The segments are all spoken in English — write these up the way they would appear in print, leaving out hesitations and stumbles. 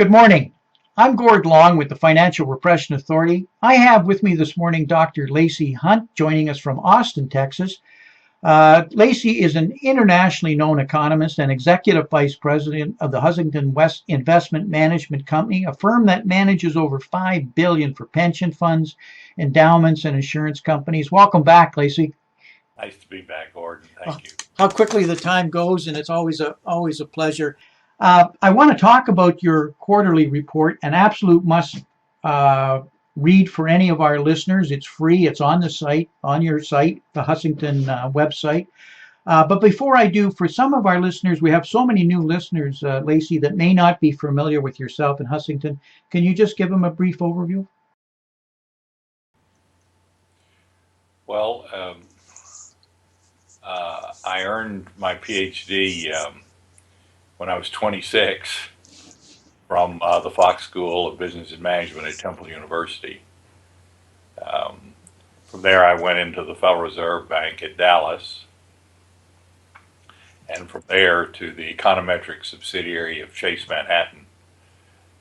Good morning. I'm Gord Long with the Financial Repression Authority. I have with me this morning Dr. Lacy Hunt joining us from Austin, Texas. Lacy is an internationally known economist and executive vice president of the Huntington West Investment Management Company, a firm that manages over $5 billion for pension funds, endowments, and insurance companies. Welcome back, Lacy. Nice to be back, Gordon. Thank you. How quickly the time goes, and it's always a pleasure. I want to talk about your quarterly report, an absolute must read for any of our listeners. It's free. It's on the site, on your site, the Huntington website. But before I do, for some of our listeners, we have so many new listeners, Lacy, that may not be familiar with yourself and Huntington. Can you just give them a brief overview? Well, I earned my PhD when I was 26 from the Fox School of Business and Management at Temple University. From there, I went into the Federal Reserve Bank at Dallas, and from there to the econometric subsidiary of Chase Manhattan.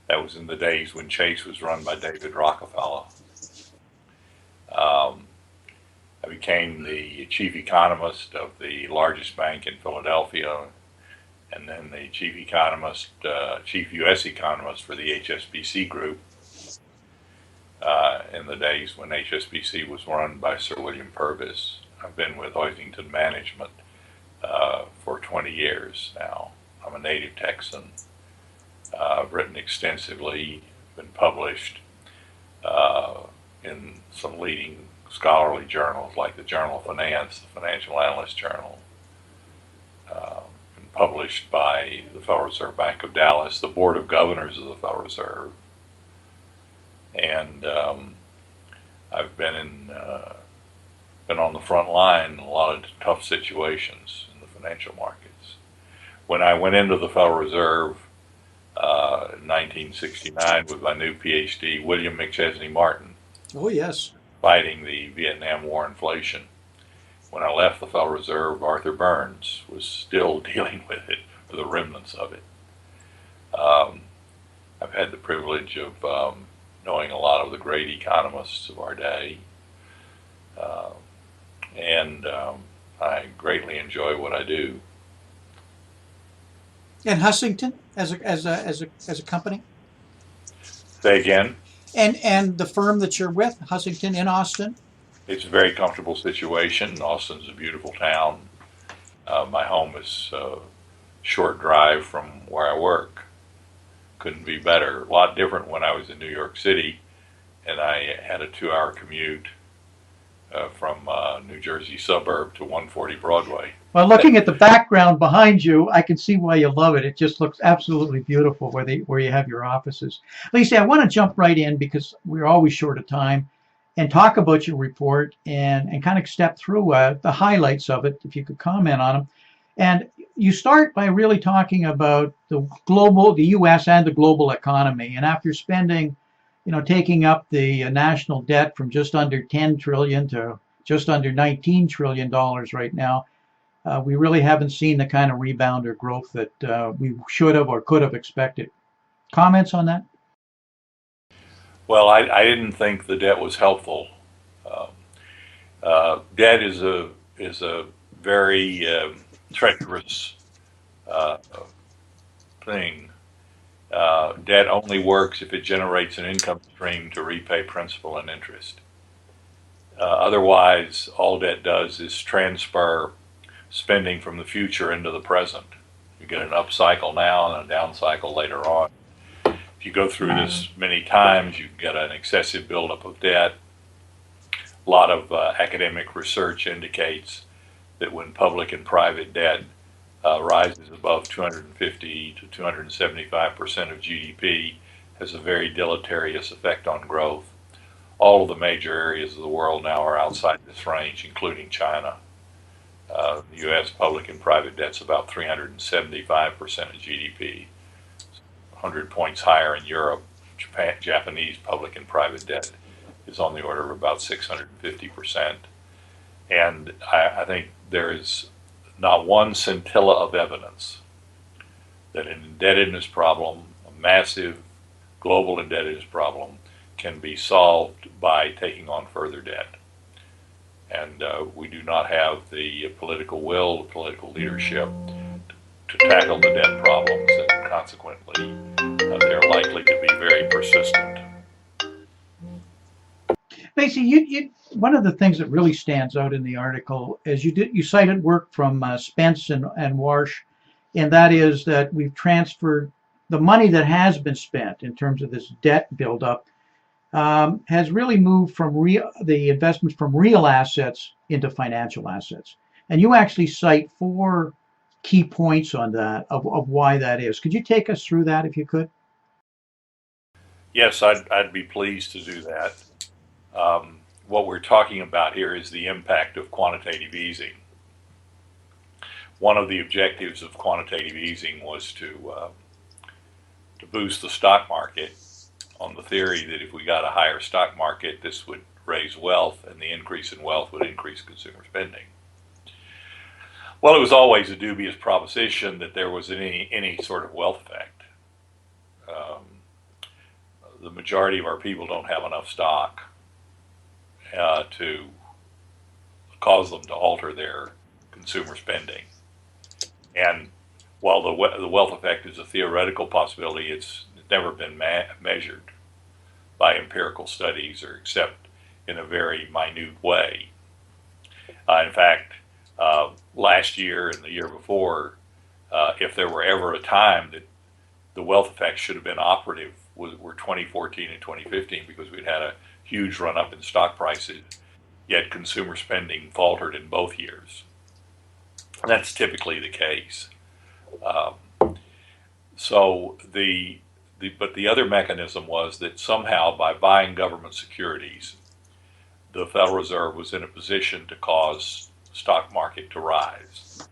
That was in the days when Chase was run by David Rockefeller. I became the chief economist of the largest bank in Philadelphia, and then the chief U.S. economist for the HSBC group in the days when HSBC was run by Sir William Purvis. I've been with Huntington Management for 20 years now. I'm a native Texan. I've written extensively, been published in some leading scholarly journals like the Journal of Finance, the Financial Analyst Journal, and published by the Federal Reserve Bank of Dallas, the Board of Governors of the Federal Reserve, and I've been on the front line in a lot of tough situations in the financial markets. When I went into the Federal Reserve in 1969 with my new PhD, William McChesney Martin. Oh, yes. Fighting the Vietnam War inflation. When I left the Federal Reserve, Arthur Burns was still dealing with it, or the remnants of it. I've had the privilege of knowing a lot of the great economists of our day, and I greatly enjoy what I do. And Huntington as a company? Say again? And the firm that you're with, Huntington in Austin? It's a very comfortable situation. Austin's a beautiful town. My home is a short drive from where I work. Couldn't be better. A lot different when I was in New York City, and I had a 2-hour commute from New Jersey suburb to 140 Broadway. Well, looking at the background behind you, I can see why you love it. It just looks absolutely beautiful where you have your offices. Lacy, I want to jump right in because we're always short of time and talk about your report and kind of step through the highlights of it, if you could comment on them. And you start by really talking about the U.S. and the global economy. And after spending, taking up the national debt from just under $10 trillion to just under $19 trillion right now, we really haven't seen the kind of rebound or growth that we should have or could have expected. Comments on that? Well, I didn't think the debt was helpful. Debt is a very treacherous thing. Debt only works if it generates an income stream to repay principal and interest. Otherwise, all debt does is transfer spending from the future into the present. You get an up cycle now and a down cycle later on. If you go through this many times, you get an excessive buildup of debt. A lot of academic research indicates that when public and private debt rises above 250 to 275% of GDP, has a very deleterious effect on growth. All of the major areas of the world now are outside this range, including China. The U.S. public and private debt's about 375% of GDP, 100 points higher in Europe. Japanese public and private debt is on the order of about 650%. And I think there is not one scintilla of evidence that an indebtedness problem, a massive global indebtedness problem can be solved by taking on further debt. And we do not have the political will, the political leadership to tackle the debt problems, and consequently, they're likely to be very persistent. Lacy, one of the things that really stands out in the article is you cited work from Spence and Warsh, and that is that we've transferred the money that has been spent in terms of this debt buildup has really moved from the investments from real assets into financial assets. And you actually cite four key points on that of why that is. Could you take us through that if you could? Yes, I'd be pleased to do that. What we're talking about here is the impact of quantitative easing. One of the objectives of quantitative easing was to boost the stock market on the theory that if we got a higher stock market, this would raise wealth, and the increase in wealth would increase consumer spending. Well, it was always a dubious proposition that there was any sort of wealth effect. The majority of our people don't have enough stock to cause them to alter their consumer spending. And while the wealth effect is a theoretical possibility, it's never been measured by empirical studies, or except in a very minute way. In fact, last year and the year before, if there were ever a time that the wealth effect should have been operative, were 2014 and 2015, because we'd had a huge run up in stock prices, yet consumer spending faltered in both years. And that's typically the case. But the other mechanism was that somehow by buying government securities, the Federal Reserve was in a position to cause the stock market to rise.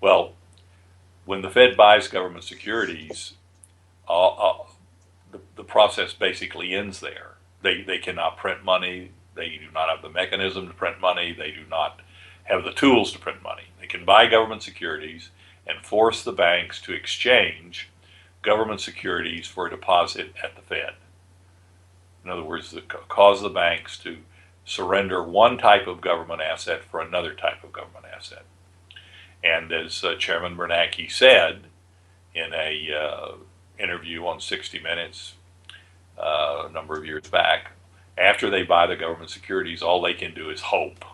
Well, when the Fed buys government securities, the process basically ends there. They cannot print money. They do not have the mechanism to print money. They do not have the tools to print money. They can buy government securities and force the banks to exchange government securities for a deposit at the Fed. In other words, cause the banks to surrender one type of government asset for another type of government asset. And as Chairman Bernanke said in a interview on 60 Minutes a number of years back, after they buy the government securities, all they can do is hope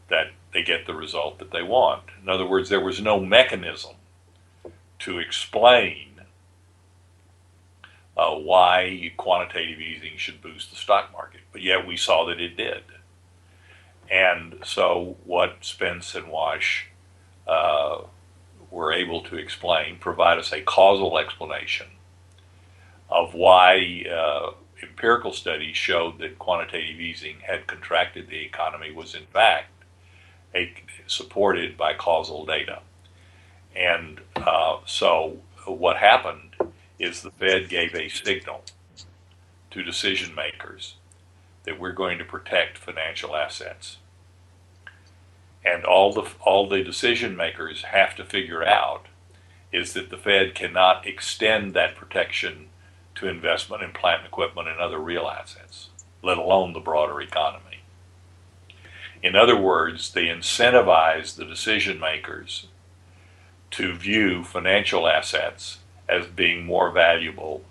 that they get the result that they want. In other words, there was no mechanism to explain why quantitative easing should boost the stock market, but yet we saw that it did. And so what Spence and Wash were able to explain, provide us a causal explanation of why empirical studies showed that quantitative easing had contracted the economy, was in fact supported by causal data. And so what happened is the Fed gave a signal to decision makers that we're going to protect financial assets. And all the decision makers have to figure out is that the Fed cannot extend that protection to investment in plant and equipment and other real assets, let alone the broader economy. In other words, they incentivize the decision makers to view financial assets as being more valuable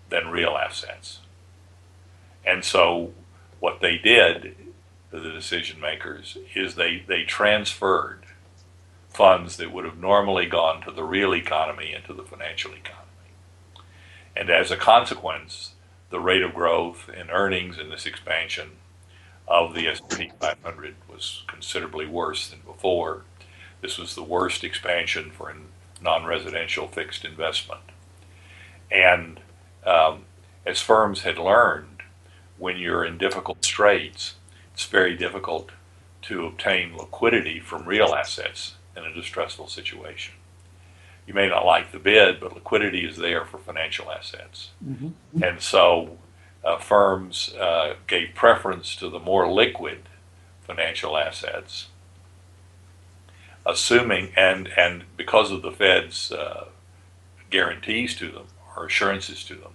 than real assets. And so what they did, the decision makers, is they transferred funds that would have normally gone to the real economy into the financial economy. And as a consequence, the rate of growth in earnings in this expansion of the S&P 500 was considerably worse than before. This was the worst expansion for non-residential fixed investment. And as firms had learned, when you're in difficult straits, it's very difficult to obtain liquidity from real assets in a distressful situation. You may not like the bid, but liquidity is there for financial assets. Mm-hmm. And so firms gave preference to the more liquid financial assets, assuming, and because of the Fed's guarantees to them, or assurances to them.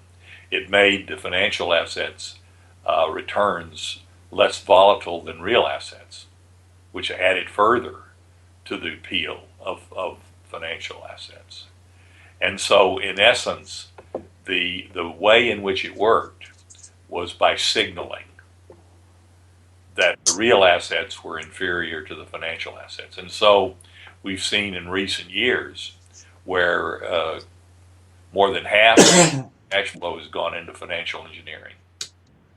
It made the financial assets returns less volatile than real assets, which added further to the appeal of financial assets. And so, in essence, the way in which it worked was by signaling that the real assets were inferior to the financial assets. And so we've seen in recent years where more than half of cash flow has gone into financial engineering.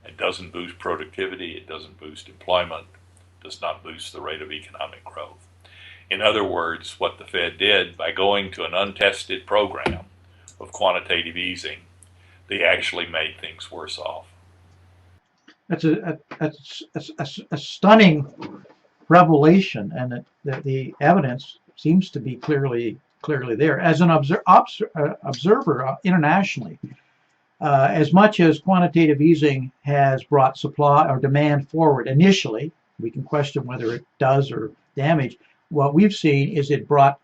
It doesn't boost productivity, it doesn't boost employment, does not boost the rate of economic growth. In other words, what the Fed did by going to an untested program of quantitative easing, they actually made things worse off. That's a stunning revelation, and the evidence seems to be clearly there. As an observer internationally, as much as quantitative easing has brought supply or demand forward initially, we can question whether it does or damage. What we've seen is it brought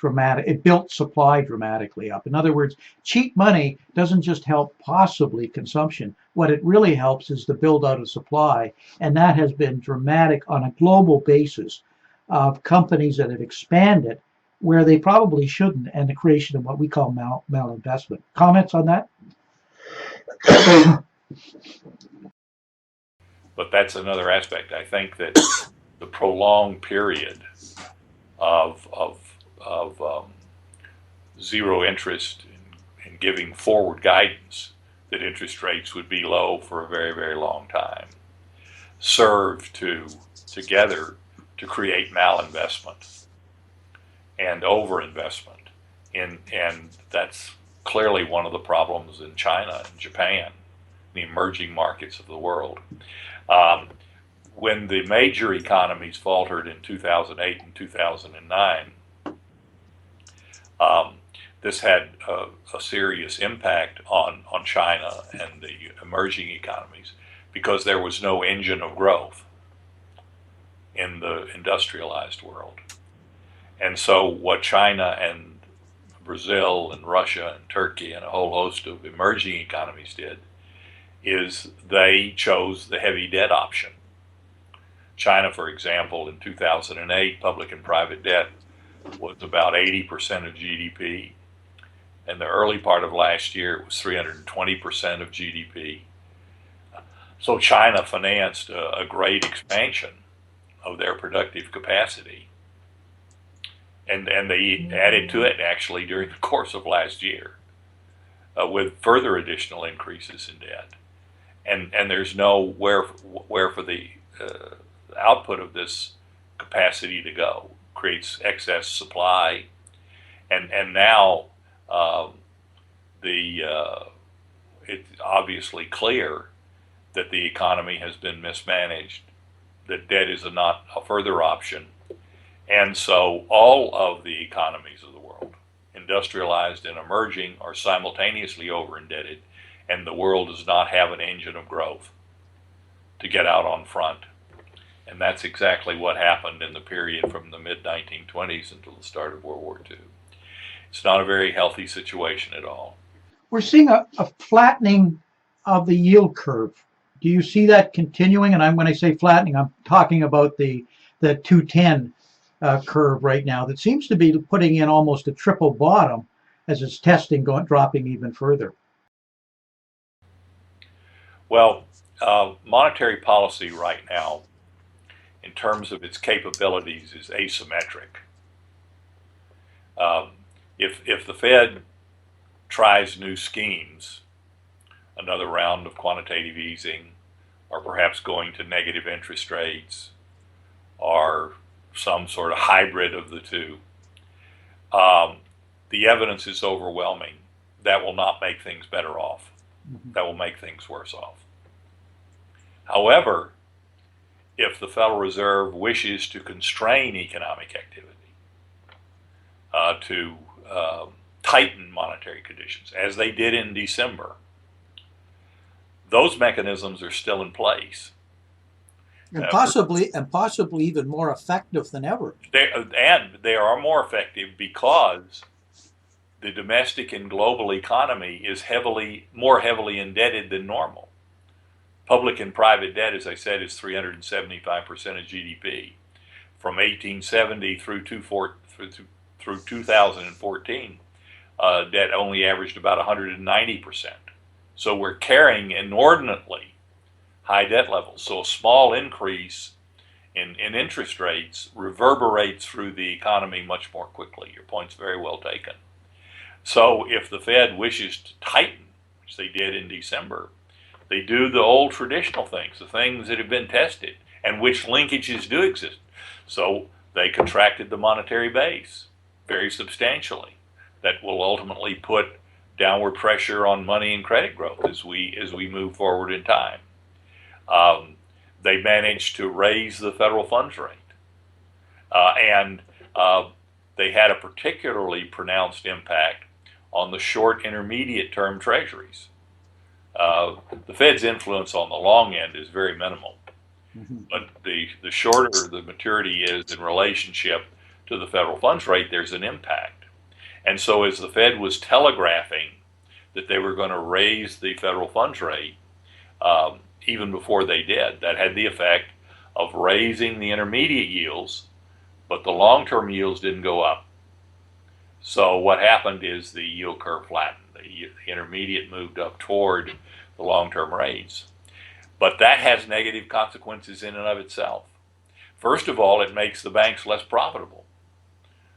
it built supply dramatically up. In other words, cheap money doesn't just help possibly consumption. What it really helps is the build out of supply, and that has been dramatic on a global basis of companies that have expanded where they probably shouldn't, and the creation of what we call malinvestment. Comments on that? But that's another aspect. I think that the prolonged period of zero interest in giving forward guidance that interest rates would be low for a very, very long time served together to create malinvestment and overinvestment. And that's clearly one of the problems in China and Japan, the emerging markets of the world. When the major economies faltered in 2008 and 2009, this had a serious impact on China and the emerging economies because there was no engine of growth in the industrialized world. And so what China and Brazil and Russia and Turkey and a whole host of emerging economies did is they chose the heavy debt option. China, for example, in 2008, public and private debt was about 80% of GDP. In the early part of last year, it was 320% of GDP. So China financed a great expansion of their productive capacity. And they added to it actually during the course of last year with further additional increases in debt. And there's nowhere for the output of this capacity to go. Creates excess supply, and now it's obviously clear that the economy has been mismanaged, that debt is not a further option, and so all of the economies of the world, industrialized and emerging, are simultaneously over-indebted, and the world does not have an engine of growth to get out on front. And that's exactly what happened in the period from the mid-1920s until the start of World War II. It's not a very healthy situation at all. We're seeing a flattening of the yield curve. Do you see that continuing? And when I say flattening, I'm talking about the 210 curve right now that seems to be putting in almost a triple bottom as it's testing, dropping even further. Well, monetary policy right now, in terms of its capabilities, is asymmetric. If the Fed tries new schemes, another round of quantitative easing, or perhaps going to negative interest rates, or some sort of hybrid of the two, the evidence is overwhelming. That will not make things better off. Mm-hmm. That will make things worse off. However, if the Federal Reserve wishes to constrain economic activity, to tighten monetary conditions, as they did in December, those mechanisms are still in place. And possibly even more effective than ever. They are more effective because the domestic and global economy is more heavily indebted than normal. Public and private debt, as I said, is 375% of GDP. From 1870 through 2014, debt only averaged about 190%. So we're carrying inordinately high debt levels. So a small increase in interest rates reverberates through the economy much more quickly. Your point's very well taken. So if the Fed wishes to tighten, which they did in December, they do the old traditional things, the things that have been tested and which linkages do exist. So they contracted the monetary base very substantially. That will ultimately put downward pressure on money and credit growth as we move forward in time. They managed to raise the federal funds rate, and they had a particularly pronounced impact on the short intermediate term treasuries. The Fed's influence on the long end is very minimal, but the shorter the maturity is in relationship to the federal funds rate, there's an impact. And so as the Fed was telegraphing that they were going to raise the federal funds rate, even before they did, that had the effect of raising the intermediate yields, but the long-term yields didn't go up. So what happened is the yield curve flattened. The intermediate moved up toward the long-term rates. But that has negative consequences in and of itself. First of all, it makes the banks less profitable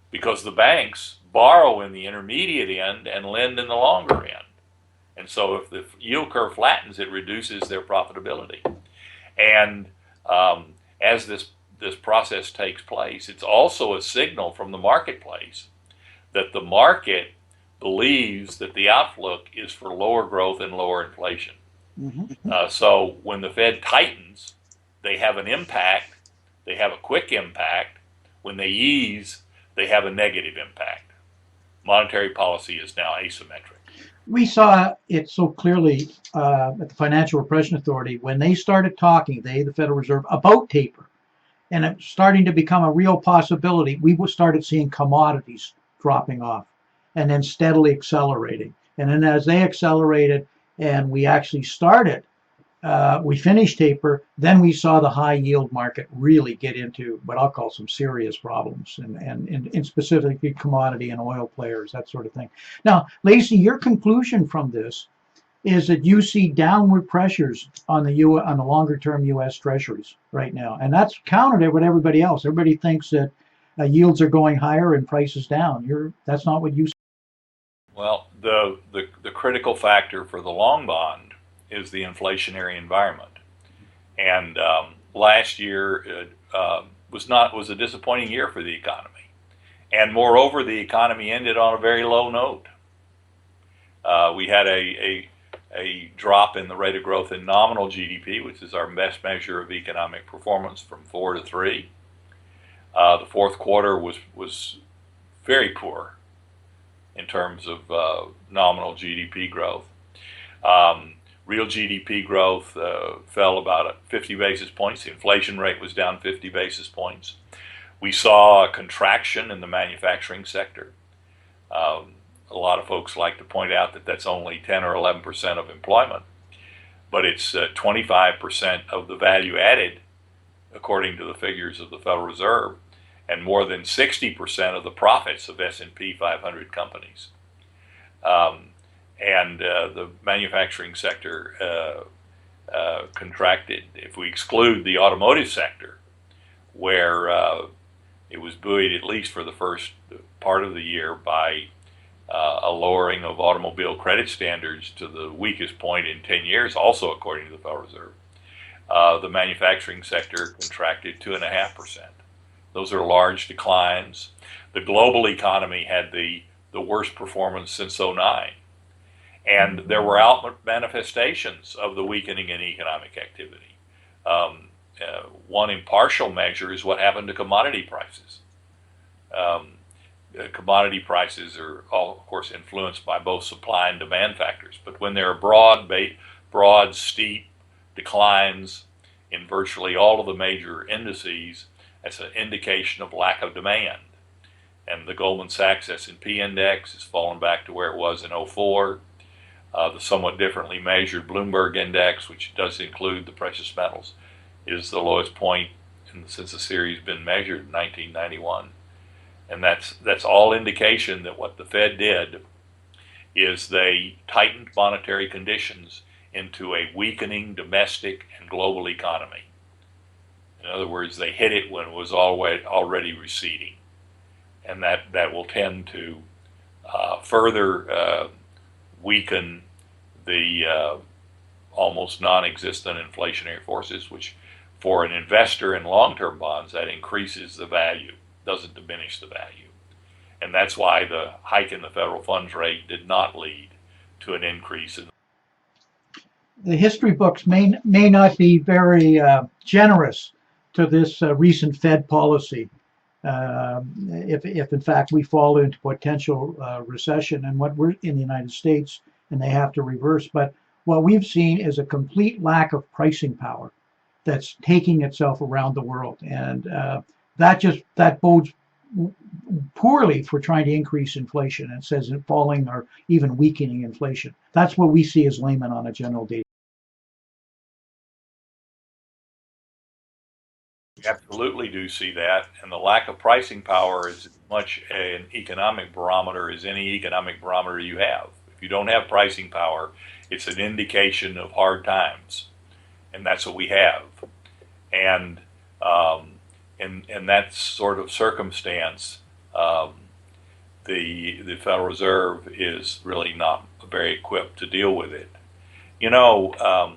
because the banks borrow in the intermediate end and lend in the longer end. And so if the yield curve flattens, it reduces their profitability. And as this process takes place, it's also a signal from the marketplace that the market believes that the outlook is for lower growth and lower inflation. So when the Fed tightens, they have an impact. They have a quick impact. When they ease, they have a negative impact. Monetary policy is now asymmetric. We saw it so clearly at the Financial Repression Authority when they started talking, the Federal Reserve, about taper, and it's starting to become a real possibility. We started seeing commodities dropping off and then steadily accelerating. And then as they accelerated and we actually started, we finished taper, then we saw the high yield market really get into what I'll call some serious problems, and specifically commodity and oil players, that sort of thing. Now, Lacy, your conclusion from this is that you see downward pressures on the longer term U.S. Treasuries right now, and that's counter to what everybody else. Everybody thinks that yields are going higher and prices down. That's not what you see. Well, the critical factor for the long bond is the inflationary environment, and last year was a disappointing year for the economy, and moreover, the economy ended on a very low note. We had a drop in the rate of growth in nominal GDP, which is our best measure of economic performance, from 4 to 3. The fourth quarter was very poor in terms of nominal GDP growth. Real GDP growth fell about 50 basis points. The inflation rate was down 50 basis points. We saw a contraction in the manufacturing sector. A lot of folks like to point out that that's only 10 or 11% of employment, but it's 25% of the value added, according to the figures of the Federal Reserve, and more than 60% of the profits of S&P 500 companies. And the manufacturing sector contracted. If we exclude the automotive sector, where it was buoyed at least for the first part of the year by a lowering of automobile credit standards to the weakest point in 10 years, also according to the Federal Reserve, the manufacturing sector contracted 2.5%. Those are large declines. The global economy had the worst performance since '09. And there were out manifestations of the weakening in economic activity. One impartial measure is what happened to commodity prices. Commodity prices are, of course, influenced by both supply and demand factors. But when there are broad, steep declines in virtually all of the major indices, that's an indication of lack of demand. and the Goldman Sachs S&P index has fallen back to where it was in '04. The somewhat differently measured Bloomberg index, which does include the precious metals, is the lowest point since the series has been measured in 1991. And that's all indication that what the Fed did is they tightened monetary conditions into a weakening domestic and global economy. In other words, they hit it when it was already receding. And that will tend to further weaken the almost non-existent inflationary forces, which for an investor in long-term bonds, that increases the value, doesn't diminish the value. And that's why the hike in the federal funds rate did not lead to an increase in. The history books may not be very generous to this recent Fed policy. If in fact we fall into potential recession, and what we're in the United States, and they have to reverse. But what we've seen is a complete lack of pricing power that's taking itself around the world, and that bodes poorly for trying to increase inflation. It says in falling or even weakening inflation. That's what we see as laymen on a general day. We absolutely do see that, and the lack of pricing power is as much an economic barometer as any economic barometer you have. If you don't have pricing power, it's an indication of hard times, and that's what we have. And in that sort of circumstance, the Federal Reserve is really not very equipped to deal with it. You know,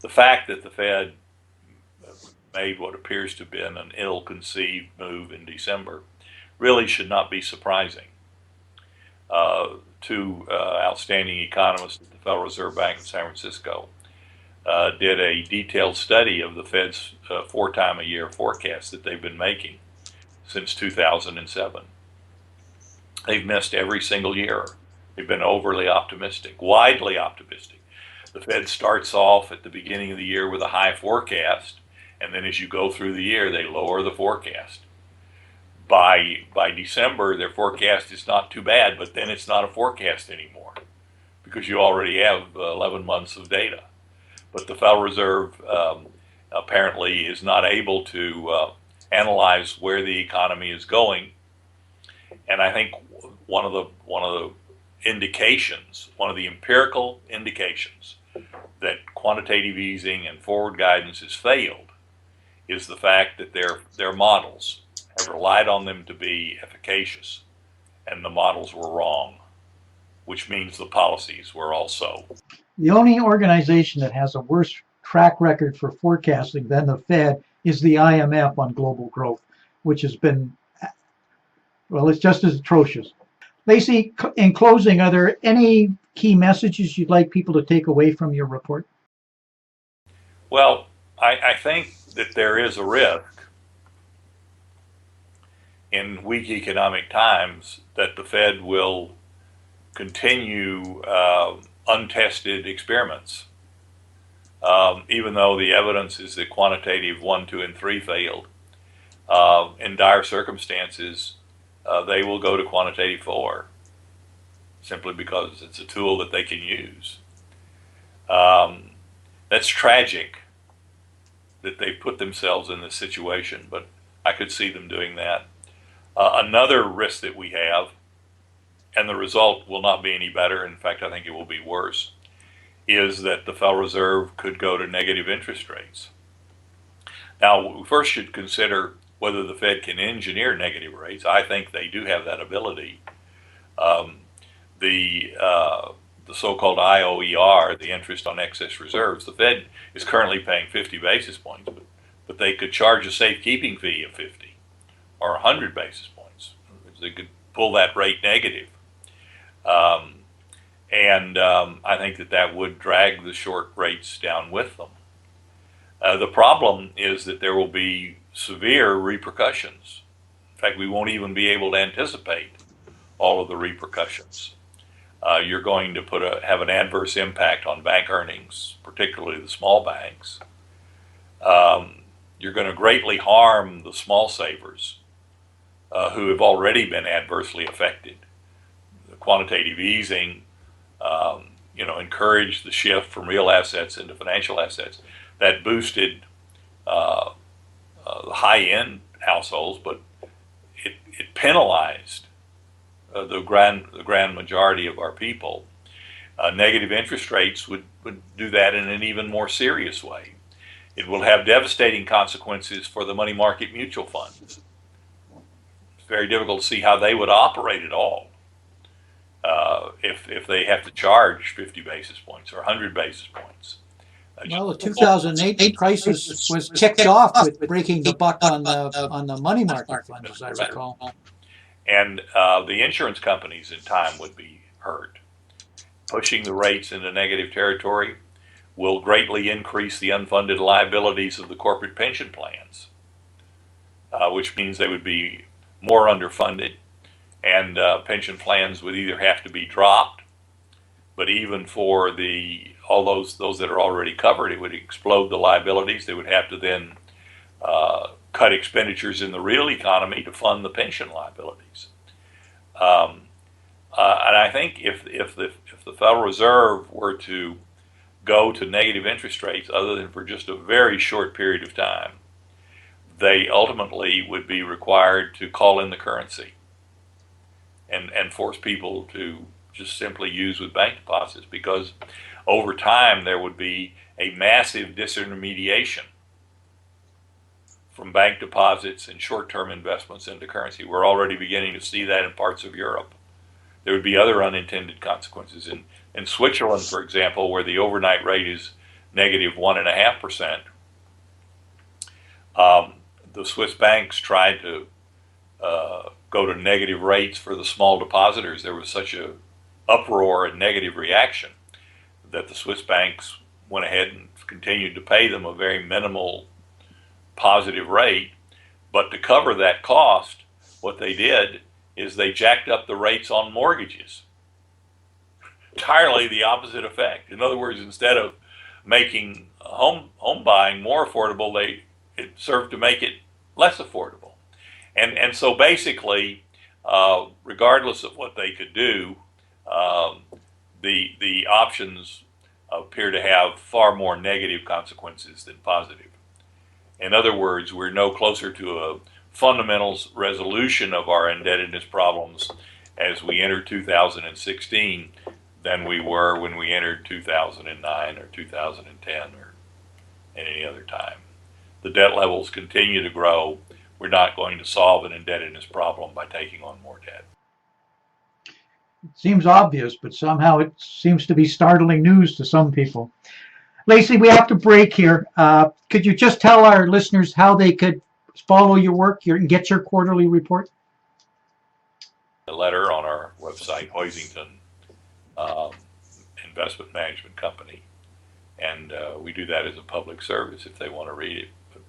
the fact that the Fed made what appears to have been an ill-conceived move in December really should not be surprising. Two outstanding economists at the Federal Reserve Bank in San Francisco did a detailed study of the Fed's 4-time-a-year forecast that they've been making since 2007. They've missed every single year. They've been overly optimistic, widely optimistic. The Fed starts off at the beginning of the year with a high forecast, and then as you go through the year, they lower the forecast. By December, their forecast is not too bad, but then it's not a forecast anymore because you already have 11 months of data. But the Federal Reserve apparently is not able to analyze where the economy is going. And I think one of the indications, one of the empirical indications that quantitative easing and forward guidance has failed is the fact that their models have relied on them to be efficacious, and the models were wrong, which means the policies were also. The only organization that has a worse track record for forecasting than the Fed is the IMF on global growth, which has been, well, it's just as atrocious. Lacy, in closing, are there any key messages you'd like people to take away from your report? Well, I think that there is a risk in weak economic times that the Fed will continue untested experiments. Even though the evidence is that quantitative 1, 2, and 3 failed, in dire circumstances, they will go to quantitative 4 simply because it's a tool that they can use. That's tragic that they put themselves in this situation, but I could see them doing that. Another risk that we have, and the result will not be any better, in fact I think it will be worse, is that the Federal Reserve could go to negative interest rates. Now, we first should consider whether the Fed can engineer negative rates. I think they do have that ability. The so-called IOER, the interest on excess reserves, the Fed is currently paying 50 basis points, but they could charge a safekeeping fee of 50 or 100 basis points. They could pull that rate negative. I think that would drag the short rates down with them. The problem is that there will be severe repercussions. In fact, we won't even be able to anticipate all of the repercussions. You're going to have an adverse impact on bank earnings, particularly the small banks. You're going to greatly harm the small savers who have already been adversely affected. The quantitative easing, encouraged the shift from real assets into financial assets. That boosted the high-end households, but it penalized the grand majority of our people. Negative interest rates would do that in an even more serious way. It will have devastating consequences for the money market mutual funds. It's very difficult to see how they would operate at all if they have to charge 50 basis points or 100 basis points. Well, the 2008 crisis was kicked off with breaking the buck on the money market funds, as I recall. And the insurance companies in time would be hurt. Pushing the rates into negative territory will greatly increase the unfunded liabilities of the corporate pension plans, which means they would be more underfunded, and pension plans would either have to be dropped, but even for all those that are already covered, it would explode the liabilities. They would have to then cut expenditures in the real economy to fund the pension liabilities. And I think if the Federal Reserve were to go to negative interest rates, other than for just a very short period of time, they ultimately would be required to call in the currency and force people to just simply use with bank deposits, because over time there would be a massive disintermediation from bank deposits and short-term investments into currency. We're already beginning to see that in parts of Europe. There would be other unintended consequences. In Switzerland, for example, where the overnight rate is negative 1.5%, the Swiss banks tried to go to negative rates for the small depositors. There was such a uproar and negative reaction that the Swiss banks went ahead and continued to pay them a very minimal positive rate. But to cover that cost, what they did is they jacked up the rates on mortgages. Entirely the opposite effect. In other words, instead of making home buying more affordable, it served to make it less affordable. And so basically, regardless of what they could do, the options appear to have far more negative consequences than positive. In other words, we're no closer to a fundamental resolution of our indebtedness problems as we enter 2016 than we were when we entered 2009 or 2010 or any other time. The debt levels continue to grow. We're not going to solve an indebtedness problem by taking on more debt. It seems obvious, but somehow it seems to be startling news to some people. Lacy, we have to break here. Could you just tell our listeners how they could follow your work and get your quarterly report? A letter on our website, Hoisington Investment Management Company, and we do that as a public service if they want to read it. But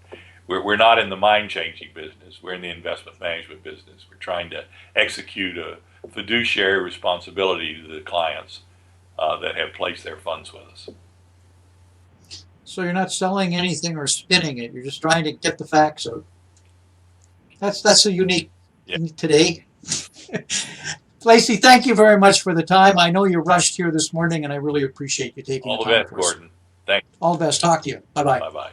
we're not in the mind-changing business. We're in the investment management business. We're trying to execute a fiduciary responsibility to the clients that have placed their funds with us. So you're not selling anything or spinning it. You're just trying to get the facts out. That's a unique today. Lacy, thank you very much for the time. I know you're rushed here this morning, and I really appreciate you taking the time. All the best, Gordon. Thanks. All the best. Talk to you. Bye-bye. Bye-bye.